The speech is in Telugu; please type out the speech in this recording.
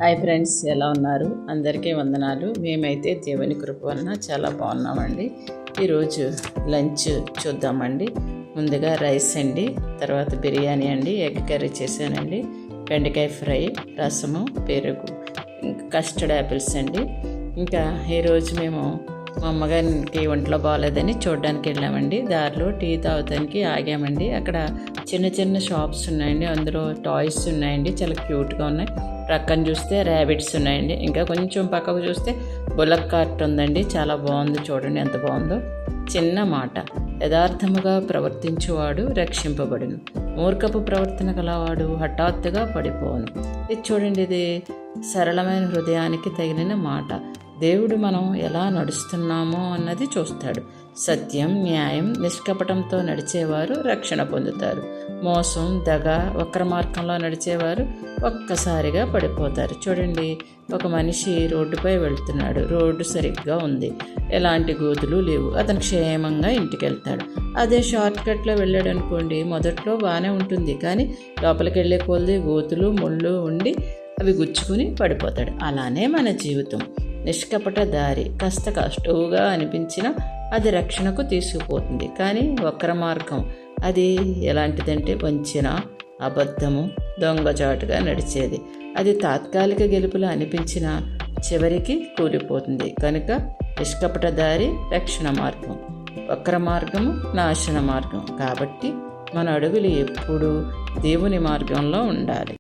హాయ్ ఫ్రెండ్స్, ఎలా ఉన్నారు? అందరికీ వందనాలు. మేమైతే దేవుని కృప వలన చాలా బాగున్నామండి. ఈరోజు లంచ్ చూద్దామండి. ముందుగా రైస్ అండి, తర్వాత బిర్యానీ అండి, ఎగ్ కర్రీ చేశానండి, బెండకాయ ఫ్రై, రసము, పెరుగు, ఇంకా కస్టర్డ్ యాపిల్స్ అండి. ఇంకా ఈరోజు మేము మా అమ్మగారికి ఒంట్లో బాగాలేదని చూడడానికి వెళ్ళామండి. దారిలో టీ తాగడానికి ఆగామండి. అక్కడ చిన్న చిన్న షాప్స్ ఉన్నాయండి, అందులో టాయ్స్ ఉన్నాయండి, చాలా క్యూట్గా ఉన్నాయి. ప్రక్కన చూస్తే ర్యాబిట్స్ ఉన్నాయండి. ఇంకా కొంచెం పక్కకు చూస్తే బుల్లక్ కార్ట్ ఉందండి, చాలా బాగుంది. చూడండి ఎంత బాగుందో. చిన్న మాట, యథార్థముగా ప్రవర్తించువాడు రక్షింపబడును, మూర్ఖపు ప్రవర్తన గలవాడు హఠాత్తుగా పడిపోవును. ఇది చూడండి, ఇది సరళమైన హృదయానికి తగిలిన మాట. దేవుడు మనం ఎలా నడుస్తున్నామో అన్నది చూస్తాడు. సత్యం, న్యాయం, నిష్కపటంతో నడిచేవారు రక్షణ పొందుతారు. మోసం, దగ, వక్ర మార్గంలో నడిచేవారు ఒక్కసారిగా పడిపోతారు. చూడండి, ఒక మనిషి రోడ్డుపై వెళ్తున్నాడు. రోడ్డు సరిగ్గా ఉంది, ఎలాంటి గోతులు లేవు. అతను క్షేమంగా ఇంటికి వెళ్తాడు. అదే షార్ట్ కట్లో వెళ్ళాడు అనుకోండి, మొదట్లో బాగానే ఉంటుంది, కానీ లోపలికి వెళ్ళే కొలది గోతులు, ముళ్ళు ఉండి అవి గుచ్చుకుని పడిపోతాడు. అలానే మన జీవితం. నిష్కపట దారి కాస్త కష్టంగా అనిపించినా అది రక్షణకు తీసుకుపోతుంది. కానీ వక్ర మార్గం అది ఎలాంటిదంటే వంచిన, అబద్ధము, దొంగచాటుగా నడిచేది. అది తాత్కాలిక గెలుపులా అనిపించినా చివరికి కూలిపోతుంది. కనుక నిష్కపట దారి రక్షణ మార్గం, వక్ర మార్గము నాశన మార్గం. కాబట్టి మన అడుగులు ఎప్పుడూ దేవుని మార్గంలో ఉండాలి.